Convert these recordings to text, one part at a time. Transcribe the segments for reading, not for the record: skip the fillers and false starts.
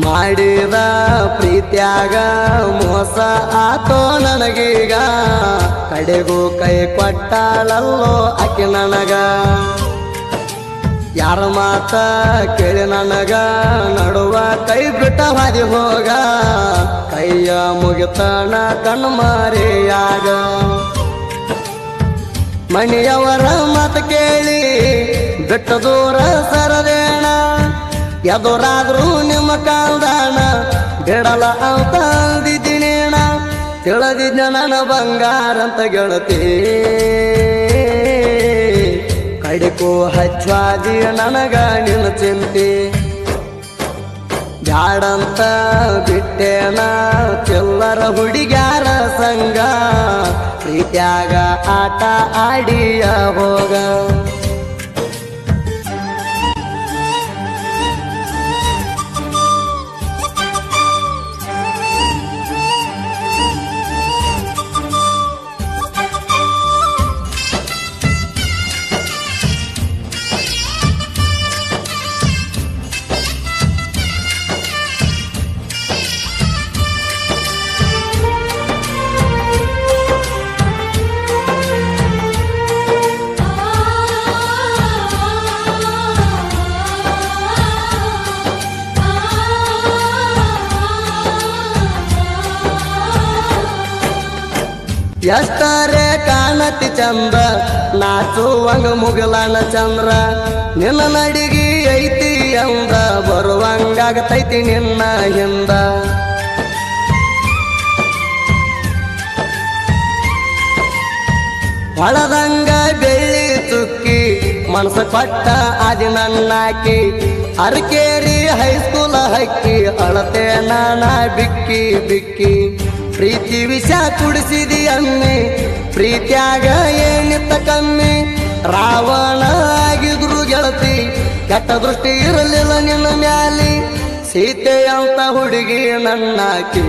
ಮಾಡಿದ ಪ್ರೀತ್ಯಾಗ ಮೋಸ ಆತೋ ನನಗೀಗ ಕಡೆಗೂ ಕೈ ಕೊಟ್ಟಾಳಲ್ಲೋ ಆಕೆ ನನಗ ಯಾರ ಮಾತ ಕೇಳಿ ನನಗ ನಡುವ ಕೈ ಬಿಟ್ಟ ಹಾದಿ ಹೋಗ ಕೈಯ ಮುಗಿತನ ಕಣ್ಣು ಮಾರಿಯಾಗ ಮನೆಯವರ ಮಾತು ಕೇಳಿ ಬಿಟ್ಟ ದೂರ ಸರದೇಣ ಎದುರಾದ್ರೂ ನಿಮ್ಮ ಕಾಲ್ದಾಣ ಬಿಡಲ ಅಂತ ಅಂದಿದ್ದೀನೇಣ ತಿಳಿದಿದ್ದ ನನ್ನ ಬಂಗಾರ ಅಂತ ಗೆಳತಿ ಕಡಿಕೋ ಹಚ್ವಾದಿ ನನಗ ನಿನ್ನ ಚಿಂತೆ ಬ್ಯಾಡಂತ ಬಿಟ್ಟೇನ ಚಿಲ್ಲರ ಹುಡುಗ್ಯಾರ ಸಂಗ ಪ್ರೀತ್ಯಾಗ ಆಟ ಆಡಿಯ ಹೋಗ ಎಷ್ಟರೇ ಕಾಣತಿ ಚಂದ ನಾಚುವಂಗ ಮುಗಲನ ಚಂದ್ರ ನಿನ್ನ ನಡಿಗಿ ಐತಿ ಅಂದ ಬರುವಂಗಾಗತೈತಿ ನಿನ್ನ ಹಿಂದ ಹೊಳದಂಗ ಬೆಳ್ಳಿ ಚುಕ್ಕಿ ಮನಸ ಕೊಟ್ಟ ಆದಿ ನನ್ನಾಕಿ ಅರಕೇರಿ ಹೈಸ್ಕೂಲ್ ಹಕ್ಕಿ ಅಳತೆ ನಾನ ಬಿಕ್ಕಿ ಬಿಕ್ಕಿ ಪ್ರೀತಿ ವಿಷ ಕುಡಿಸಿದಿ ಅನ್ನಿ ಪ್ರೀತ್ಯಾಗ ಏನಿತ್ತ ಕಮ್ಮಿ ರಾವಣ ಆಗಿದ್ರು ಗೆಳತಿ ಕೆಟ್ಟ ದೃಷ್ಟಿ ಇರಲಿಲ್ಲ ನಿನ್ನ ಮ್ಯಾಲಿ ಸೀತೆ ಅಂತ ಹುಡುಗಿ ನನ್ನಾಕಿ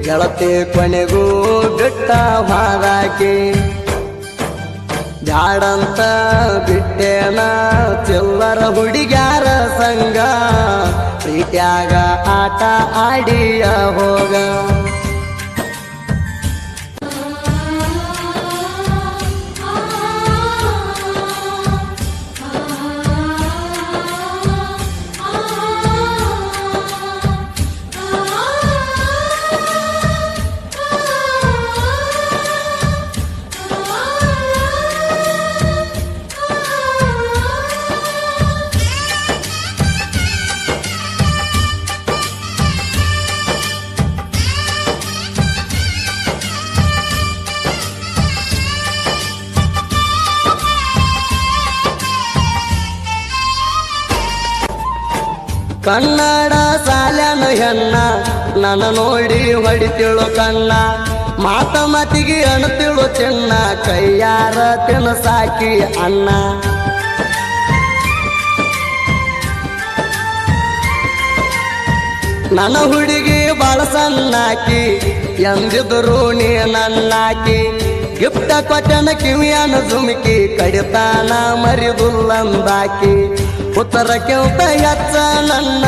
ಗೆಳತಿ ಕೊನೆಗೂ ಬಿಟ್ಟ ಹಾದಾಕಿ ಜಾಡಂತ ಬಿಟ್ಟೇನ ಚಿಲ್ಲರ ಹುಡುಗ್ಯಾರ ಸಂಗ ಪ್ರೀತ್ಯಾಗ ಆಟ ಆಡಿಯ ಹೋಗ ಕನ್ನಡ ಸಾಲನ ಹೆಣ್ಣ ನನ್ನ ನೋಡಿ ಹೊಡಿತಿಳು ಕಣ್ಣ ಮಾತ ಮಾತಿಗೆ ಅಣತಿಳು ಚಿನ್ನ ಕೈಯಾರ ತಿನ್ನಸಾಕಿ ಅನ್ನ ನನ್ನ ಹುಡುಗಿ ಬಾಳ ಸಣ್ಣಾಕಿ ಎಂದಿದ್ರು ನೀ ನನ್ನಾಕಿ ಗಿಫ್ಟ ಕೊಟ್ಟನ ಕಿವಿಯನ ಜುಮಕಿ ಕಡಿತಾನ ಮರಿದುಲ್ಲಂದಾಕಿ ಉತ್ತರಕ್ಕಿಂತ ಹೆಚ್ಚ ನನ್ನ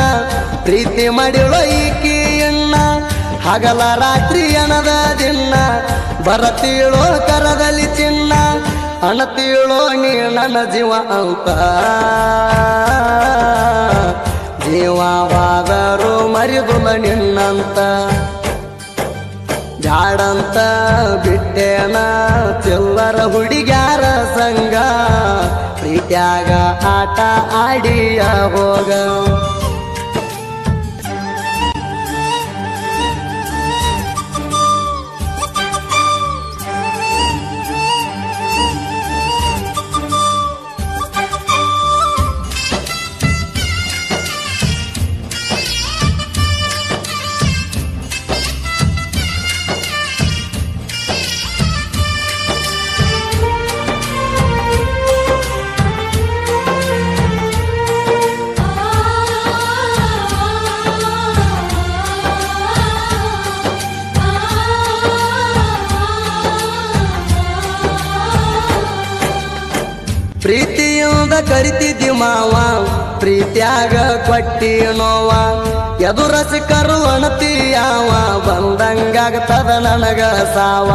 ಪ್ರೀತಿ ಮಾಡಿಳೋ ಈಕಿಯನ್ನ ಹಗಲ ರಾತ್ರಿ ಅನದ ದಿನ ಬರತೀಳೋ ಕರದಲ್ಲಿ ಚಿನ್ನ ಅಣತೀಳೋ ನೀ ನನ್ನ ಜೀವ ಅಂತ ಜೀವವಾದರೂ ಮರಿದುಲ ನಿನ್ನಂತ ಜಾಡಂತ ಬಿಟ್ಟೇನ ಚಿಲ್ಲರ ಹುಡುಗ್ಯಾರ ಸಂಗ ಪ್ರೀತ್ಯಾಗ ಆಟ ಆಡಿಯ ಹೋಗ ಪ್ರೀತಿಯಿಂದ ಕರಿತಿದ್ದಿ ಮಾವ ಪ್ರೀತ್ಯಾಗ ಕೊಟ್ಟಿ ನೋವ ಎದುರಸಿ ಕರು ಅಣತಿ ಯಾವ ಬಂದಂಗಾಗ್ತದ ನನಗ ಸಾವ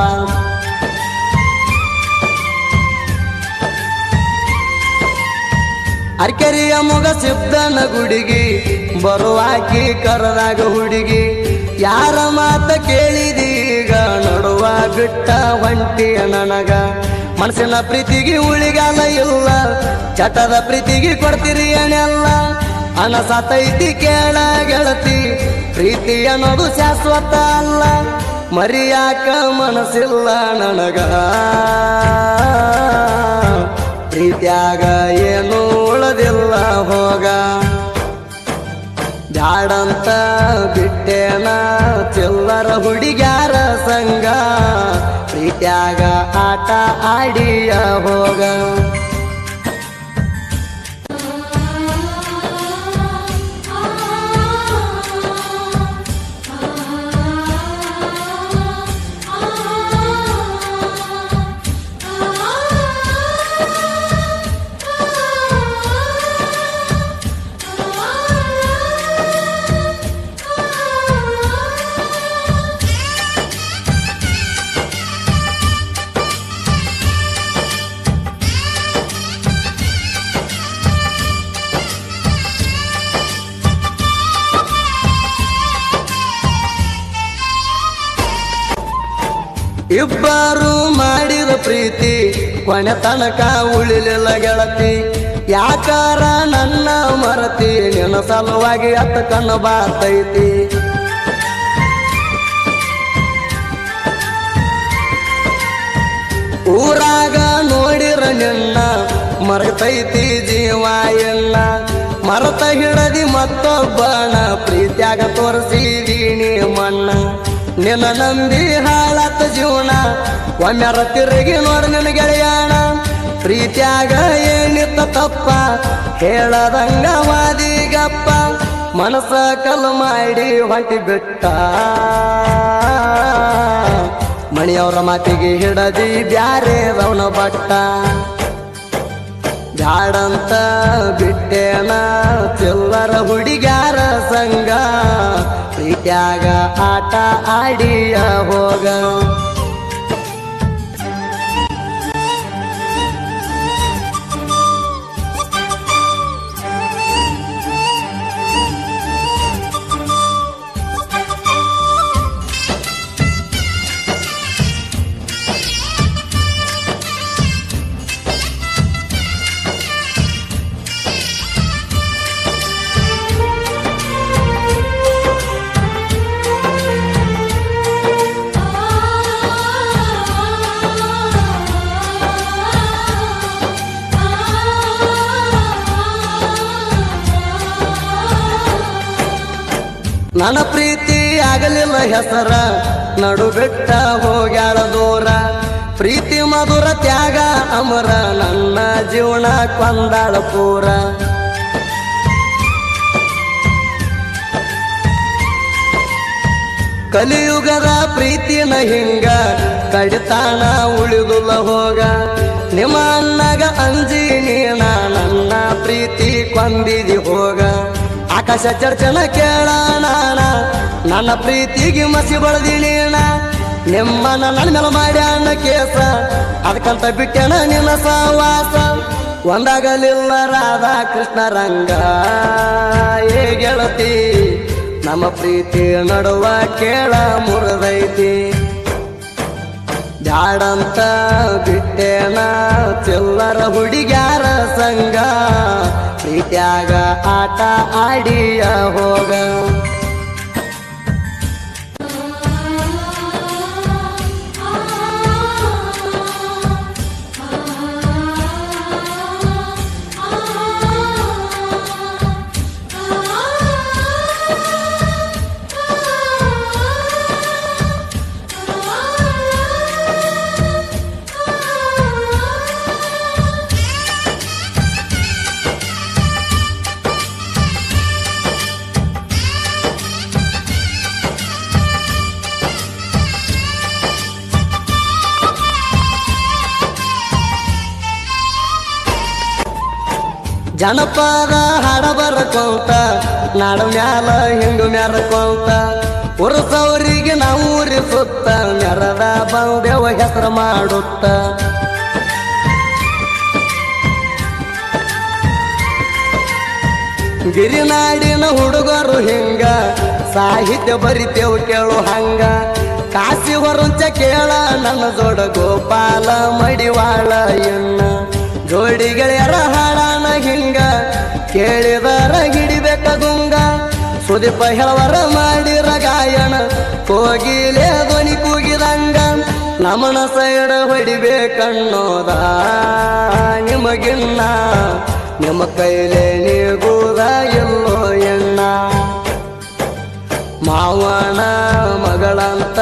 ಅರ್ಕೆರಿಯ ಮುಗ ಸಿದ್ದನ ಗುಡಿಗಿ ಬರುವಾಕಿ ಕರದಾಗ ಹುಡುಗಿ ಯಾರ ಮಾತ ಕೇಳಿದೀಗ ನಡುವ ಬಿಟ್ಟ ಹೊಂಟಿಯ ನನಗ ಮನಸ್ಸಿನ ಪ್ರೀತಿಗೆ ಉಳಿಗಾಲ ಇಲ್ಲ ಚಟದ ಪ್ರೀತಿಗೆ ಕೊಡ್ತೀರಿ ಅಣೆಲ್ಲ ಅನಸತೈತಿ ಕೇಳ ಗೆಳತಿ ಪ್ರೀತಿ ಅನ್ನೋದು ಶಾಶ್ವತ ಅಲ್ಲ ಮರಿಯಾಕ ಮನಸ್ಸಿಲ್ಲ ನನಗ ಪ್ರೀತ್ಯಾಗ ಏನು ಉಳದಿಲ್ಲ ಹೋಗ ಬ್ಯಾಡಂತ ಬಿಟ್ಟೇನ ಚಿಲ್ಲರ ಹುಡುಗ್ಯಾರ ಸಂಗ ಪ್ರೀತ್ಯಾಗ ಆಟ ಆಡಿಯ ಹೋಗ ಇಬ್ಬರು ಮಾಡಿದ ಪ್ರೀತಿ ಕೊನೆ ತನಕ ಉಳಿಲಿಲ್ಲ ಗೆಳತಿ ಯಾಕಾರ ನನ್ನ ಮರತಿ ನಿನ್ನ ಸಲುವಾಗಿ ಅತ್ತ ಕಣ್ಣು ಬಾತೈತಿ ಊರಾಗ ನೋಡಿರ ನಿನ್ನ ಮರತೈತಿ ಜೀವ ಎಲ್ಲ ಮರತ ಹಿಡದಿ ಮತ್ತೊಬ್ಬನ ಪ್ರೀತ್ಯಾಗ ತೋರಿಸಿದೀನಿ ಮಣ್ಣ ನಿನ್ನ ನಂಬಿ ಹಾಳಾತ ಜೀವನ ಒಮ್ಮೆರ ತಿರುಗಿ ನೋಡ ನಿನ್ನ ಗೆಳೆಯಾಣ ಪ್ರೀತ್ಯಾಗ ಏನಿತ್ತ ತಪ್ಪ ಹೇಳದಂಗ ವಾದಿಗಪ್ಪ ಮನಸ ಕಲ್ಲು ಮಾಡಿ ಹೊಂಟಿ ಬಿಟ್ಟ ಮಣಿಯವರ ಮಾತಿಗೆ ಹಿಡದಿ ಬ್ಯಾರೆ ರವಣ ಬಟ್ಟ ಬ್ಯಾಡಂತ ಬಿಟ್ಟೇನ ಚಿಲ್ಲರ ಹುಡುಗ್ಯಾರ ಸಂಗ ಪ್ರೀತ್ಯಾಗ ಆಟ ಆಡಿಯ ಹೋಗ ನನ್ನ ಪ್ರೀತಿ ಆಗಲಿಲ್ಲ ಹೆಸರ ನಡು ಬಿಟ್ಟ ಹೋಗ್ಯಾಳ ದೂರ ಪ್ರೀತಿ ಮಧುರ ತ್ಯಾಗ ಅಮರ ನನ್ನ ಜೀವನ ಕೊಂದಾಳ ಪೂರ ಕಲಿಯುಗದ ಪ್ರೀತಿನ ಹಿಂಗ ಕಡಿತಾನ ಉಳಿದುಲ್ಲ ಹೋಗ ನಿಮ್ಮ ಅಣ್ಣಗ ಅಂಜಿ ನೀನ ನನ್ನ ಪ್ರೀತಿ ಕೊಂದಿದಿ ಹೋಗ ಆಕಾಶ ಚರ್ಚನ ಕೇಳೋಣ ನನ್ನ ಪ್ರೀತಿಗೆ ಮಸಿ ಬಳದಿನ ನಿಮ್ಮನ್ನ ನನ್ನ ಮೇಲೆ ಮಾಡ್ಯಾಣ ಕೇಸ ಅದಕ್ಕಂತ ಬಿಟ್ಟೆನ ನಿನ್ನ ಸವಾಸ ಒಂದಾಗಲಿಲ್ಲ ರಾಧಾ ಕೃಷ್ಣ ರಂಗ ಏ ಗೆಳತಿ ನಮ್ಮ ಪ್ರೀತಿ ನಡುವ ಕೇಳ ಮುರಿದೈತಿ ಬ್ಯಾಡಂತ ಬಿಟ್ಟೇನ ಚಿಲ್ಲರ ಹುಡುಗ್ಯಾರ ಸಂಗ ಪ್ರೀತ್ಯಾಗ ಆಟ ಆಡಿಯ ಹೋಗ ಜನಪದ ಹಾಡ ಬರ್ಕೊಂತ ನಾಡ ಮ್ಯಾಲ ಹಿಂಡು ಮೆರಕೊಂತ ಉರ್ಸವ್ರಿಗೆ ನಾವು ಊರಿ ಸುತ್ತ ಮೆರದ ಬಂದೆವ ಹೆಸರು ಮಾಡುತ್ತ ಗಿರಿನಾಡಿನ ಹುಡುಗರು ಹಿಂಗ ಸಾಹಿತ್ಯ ಬರಿತೇವು ಕೇಳು ಹಂಗ ಕಾಸಿ ಹೊರಂಚ ಕೇಳ ನನ್ನ ಜೋಡ ಗೋಪಾಲ ಮಡಿವಾಳ ಎನ್ನ ಜೋಡಿ ಗೆಳೆಯರ ಹಾಡಾನ ಹಿಂಗ ಕೇಳಿದರ ಹಿಡಿಬೇಕ ಗುಂಗ ಸುದೀಪ ಹೇಳವರ ಮಾಡಿರ ಗಾಯನ ಕೋಗಿಲೆ ಧ್ವನಿ ಕೂಗಿದಂಗ ನಮನ ಸೈಡ ಹೊಡಿಬೇಕನ್ನೋದ ನಿಮಗಿನ್ನ ನಿಮ್ಮ ಕೈಲೇ ನೀಗುದ ಎಲ್ಲೋ ಎಣ್ಣ ಮಾವನ ಮಗಳಂತ